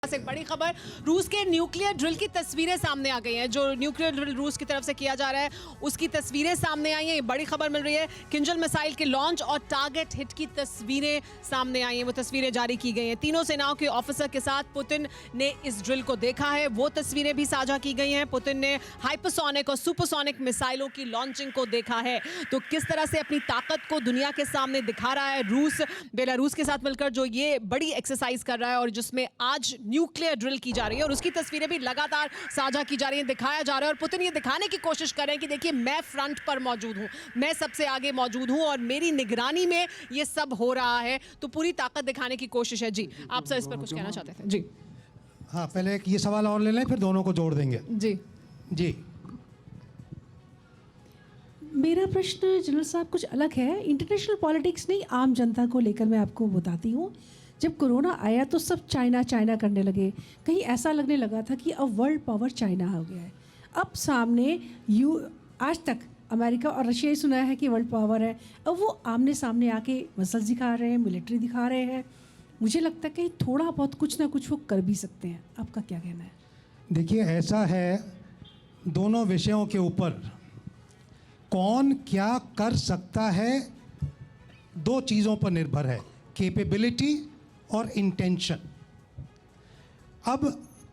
एक बड़ी खबर, रूस के न्यूक्लियर ड्रिल की तस्वीरें सामने आ गई हैं। जो न्यूक्लियर ड्रिल रूस की तरफ से किया जा रहा है उसकी तस्वीरें सामने आई हैं। ये बड़ी खबर मिल रही है। किंजल मिसाइल के लॉन्च और टारगेट हिट की तस्वीरें सामने आई हैं। वो तस्वीरें जारी की गई हैं। तीनों सेनाओं के ऑफिसर के साथ पुतिन ने इस ड्रिल को देखा है। वो तस्वीरें भी साझा की गई हैं। पुतिन ने हाइपरसोनिक और सुपरसोनिक मिसाइलों की लॉन्चिंग को देखा है। तो किस तरह से अपनी ताकत को दुनिया के सामने दिखा रहा है रूस, बेलारूस के साथ मिलकर जो ये बड़ी एक्सरसाइज कर रहा है और जिसमें आज न्यूक्लियर ड्रिल की जा रही है और उसकी तस्वीरें भी लगातार साझा की जा रही हैं, दिखाया जा रहा है। और पुतिन ये दिखाने की कोशिश कर रहे हैं कि देखिए मैं फ्रंट पर मौजूद हूं, मैं सबसे आगे मौजूद हूं और मेरी निगरानी में ये सब हो रहा है। तो पूरी ताकत दिखाने की कोशिश है। जी, आप सर इस पर कुछ कहना चाहते थे? जी हाँ, पहले एक ये सवाल और ले लें, फिर दोनों को जोड़ देंगे। जी जी, मेरा प्रश्न जनरल साहब कुछ अलग है। इंटरनेशनल पॉलिटिक्स नहीं, आम जनता को लेकर मैं आपको बताती हूँ। जब कोरोना आया तो सब चाइना चाइना करने लगे। कहीं ऐसा लगने लगा था कि अब वर्ल्ड पावर चाइना हो गया है। अब सामने आज तक अमेरिका और रशिया ही सुना है कि वर्ल्ड पावर है। अब वो आमने सामने आके मसल्स दिखा रहे हैं, मिलिट्री दिखा रहे हैं। मुझे लगता है कि थोड़ा बहुत कुछ ना कुछ वो कर भी सकते हैं। आपका क्या कहना है? देखिए ऐसा है, दोनों विषयों के ऊपर कौन क्या कर सकता है दो चीज़ों पर निर्भर है, कैपेबिलिटी और इंटेंशन। अब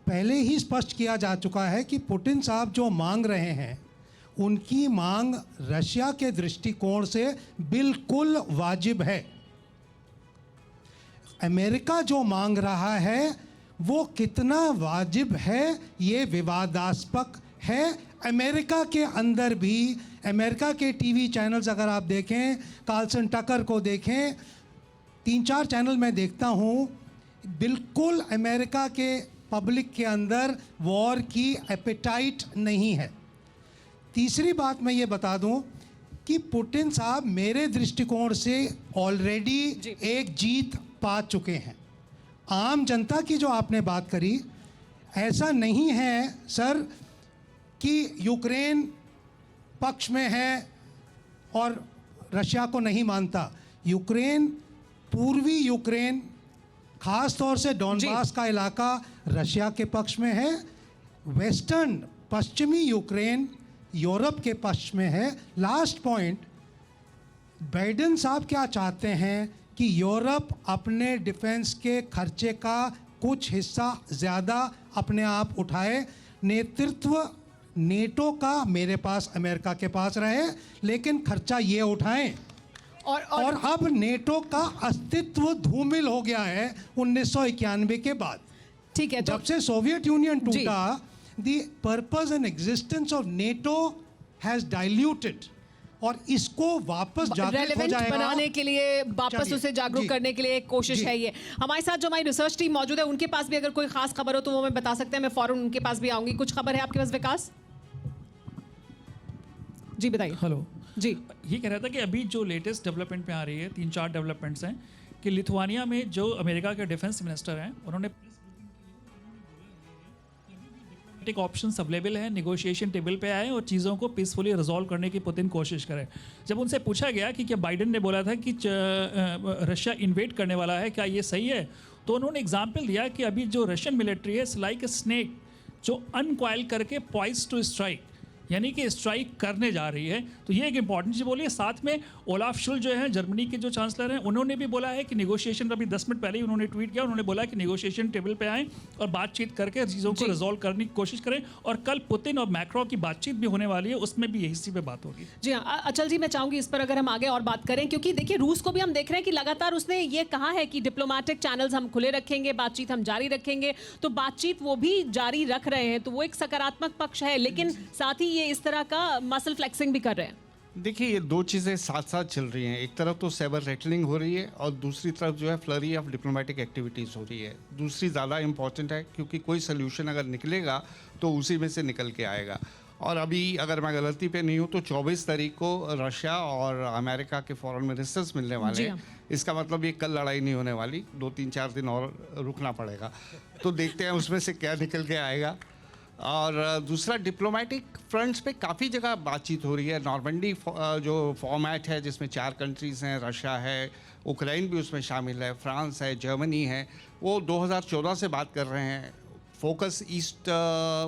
पहले ही स्पष्ट किया जा चुका है कि पुतिन साहब जो मांग रहे हैं उनकी मांग रशिया के दृष्टिकोण से बिल्कुल वाजिब है। अमेरिका जो मांग रहा है वो कितना वाजिब है ये विवादास्पद है। अमेरिका के अंदर भी अमेरिका के टीवी चैनल्स अगर आप देखें, कार्लसन टकर को देखें, 3-4 चैनल मैं देखता हूँ, बिल्कुल अमेरिका के पब्लिक के अंदर वॉर की एपेटाइट नहीं है। तीसरी बात मैं ये बता दूं कि पुतिन साहब मेरे दृष्टिकोण से ऑलरेडी एक जीत पा चुके हैं। आम जनता की जो आपने बात करी, ऐसा नहीं है सर कि यूक्रेन पक्ष में है और रशिया को नहीं मानता। यूक्रेन, पूर्वी यूक्रेन, खास तौर से डॉनबास का इलाका रशिया के पक्ष में है। वेस्टर्न, पश्चिमी यूक्रेन यूरोप के पक्ष में है। लास्ट पॉइंट, बाइडेन साहब क्या चाहते हैं कि यूरोप अपने डिफेंस के खर्चे का कुछ हिस्सा ज़्यादा अपने आप उठाए। नेतृत्व नेटो का मेरे पास, अमेरिका के पास रहे, लेकिन खर्चा ये उठाएं। और अब नेटो का अस्तित्व धूमिल हो गया है 1991 के बाद। ठीक है, जब से सोवियत यूनियन टूटा, the purpose and existence of NATO has diluted और इसको वापस जागृत हो जाएगा बनाने के लिए, वापस उसे जागरूक करने के लिए एक कोशिश है ये। हमारे साथ जो हमारी रिसर्च टीम मौजूद है उनके पास भी अगर कोई खास खबर हो तो वो हमें बता सकते हैं। मैं फौरन उनके पास भी आऊंगी। कुछ खबर है आपके पास विकास? जी बताइए। हेलो जी, ये कह रहा था कि अभी जो लेटेस्ट डेवलपमेंट में आ रही है, 3-4 डेवलपमेंट्स हैं कि लिथुआनिया में जो अमेरिका के डिफेंस मिनिस्टर हैं उन्होंने ऑप्शंस अवेलेबल हैं, नेगोशिएशन टेबल पे आए और चीज़ों को पीसफुली रिजॉल्व करने की पुतिन कोशिश करे। जब उनसे पूछा गया कि क्या बाइडेन ने बोला था कि रशिया इन्वेड करने वाला है, क्या ये सही है, तो उन्होंने एग्जाम्पल दिया कि अभी जो रशियन मिलिट्री है, लाइक ए स्नेक जो अनकॉइल करके पॉइज टू स्ट्राइक, यानी कि स्ट्राइक करने जा रही है। तो ये एक इंपॉर्टेंट चीज़ बोली है। साथ में ओलाफ शुल्ज जो है जर्मनी के जो चांसलर हैं, उन्होंने भी बोला है कि नेगोशिएशन, अभी 10 मिनट पहले ही उन्होंने ट्वीट किया, उन्होंने बोला कि नेगोशिएशन टेबल पे आएँ और बातचीत करके चीज़ों को रिजॉल्व करने की कोशिश करें। और कल पुतिन और मैक्रो की बातचीत भी होने वाली है, उसमें भी इसी पे बात होगी। जी हाँ अचल जी, मैं चाहूँगी इस पर अगर हम आगे और बात करें, क्योंकि देखिए रूस को भी हम देख रहे हैं कि लगातार उसने ये कहा है कि डिप्लोमेटिक चैनल्स हम खुले रखेंगे, बातचीत हम जारी रखेंगे। तो बातचीत वो भी जारी रख रहे हैं, तो वो एक सकारात्मक पक्ष है, लेकिन साथ ही ये इस तरह का मसल फ्लेक्सिंग भी कर रहे हैं। देखिए, ये दो चीज़ें साथ साथ चल रही हैं। एक तरफ तो साइबर रेटलिंग हो रही है और दूसरी तरफ जो है फ्लरी ऑफ डिप्लोमेटिक एक्टिविटीज़ हो रही है। दूसरी ज़्यादा इंपॉर्टेंट है क्योंकि कोई सोल्यूशन अगर निकलेगा तो उसी में से निकल के आएगा। और अभी अगर मैं गलती पे नहीं हूँ तो 24 तारीख को रशिया और अमेरिका के फॉरेन मिनिस्टर्स मिलने वाले हैं। इसका मतलब ये कल लड़ाई नहीं होने वाली, 2-3-4 दिन और रुकना पड़ेगा। तो देखते हैं उसमें से क्या निकल के आएगा। और दूसरा डिप्लोमेटिक फ्रंट्स पे काफ़ी जगह बातचीत हो रही है। नॉर्मंडी जो फॉर्मेट है जिसमें 4 कंट्रीज़ हैं, रशिया है, उक्रेन भी उसमें शामिल है, फ्रांस है, जर्मनी है, वो 2014 से बात कर रहे हैं। फोकस ईस्ट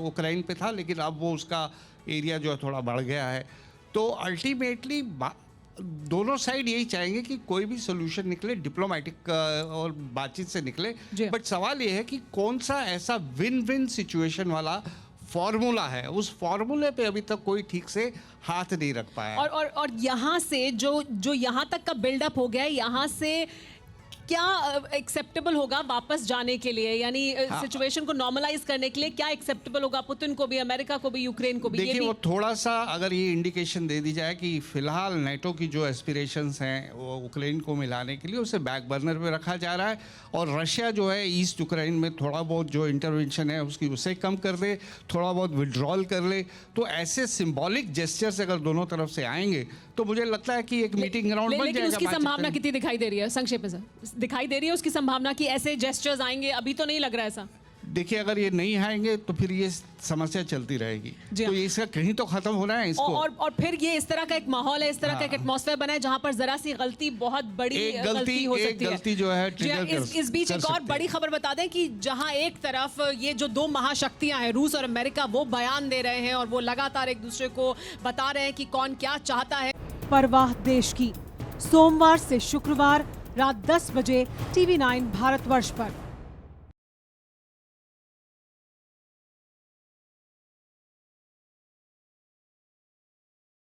यूक्रेन पे था, लेकिन अब वो उसका एरिया जो है थोड़ा बढ़ गया है। तो अल्टीमेटली दोनों साइड यही चाहेंगे कि कोई भी सोल्यूशन निकले डिप्लोमेटिक और बातचीत से निकले। जी। बट सवाल ये है कि कौन सा ऐसा विन विन सिचुएशन वाला फॉर्मूला है, उस फॉर्मूले पे अभी तक कोई ठीक से हाथ नहीं रख पाया। और यहाँ से जो यहाँ तक का बिल्डअप हो गया है, यहाँ से क्या एक्सेप्टेबल होगा वापस जाने के लिए, यानी सिचुएशन को नॉर्मलाइज करने के लिए क्या एक्सेप्टेबल होगा पुतिन को भी, अमेरिका को भी, यूक्रेन को भी? देखिए, वो थोड़ा सा अगर ये इंडिकेशन दे दी जाए कि फिलहाल नेटो की जो एस्पिरेशंस हैं वो यूक्रेन को मिलाने के लिए उसे बैक बर्नर पे रखा जा रहा है, और रशिया जो है ईस्ट यूक्रेन में थोड़ा बहुत जो इंटरवेंशन है उसकी उसे कम कर दे, थोड़ा बहुत विड्रॉल कर ले, तो ऐसे सिंबॉलिक जेस्चर्स अगर दोनों तरफ से आएंगे तो मुझे लगता है कि एक मीटिंग ग्राउंड बन लेकिन जाएगा। उसकी संभावना कितनी दिखाई दे रही है? संक्षेप में सर, दिखाई दे रही है उसकी संभावना कि ऐसे जेस्चर्स आएंगे? अभी तो नहीं लग रहा है ऐसा। देखिए, अगर ये नहीं आएंगे तो फिर ये समस्या चलती रहेगी, जी तो हाँ। ये इसका कहीं तो खत्म होना है इसको। और फिर ये इस तरह का एक माहौल है, इस तरह का एक एटमॉस्फेयर बना है जहां पर जरा सी गलती बहुत बड़ी एक गलती हो सकती है। एक गलती जो है जी हाँ, ट्रिगर इस बीच एक और बड़ी खबर बता दें कि जहां एक तरफ ये जो दो महाशक्तियां हैं रूस और अमेरिका, वो बयान दे रहे हैं और वो लगातार एक दूसरे को बता रहे हैं कि कौन क्या चाहता है। परवाह देश की, सोमवार से शुक्रवार रात 10 बजे TV9 भारतवर्ष पर।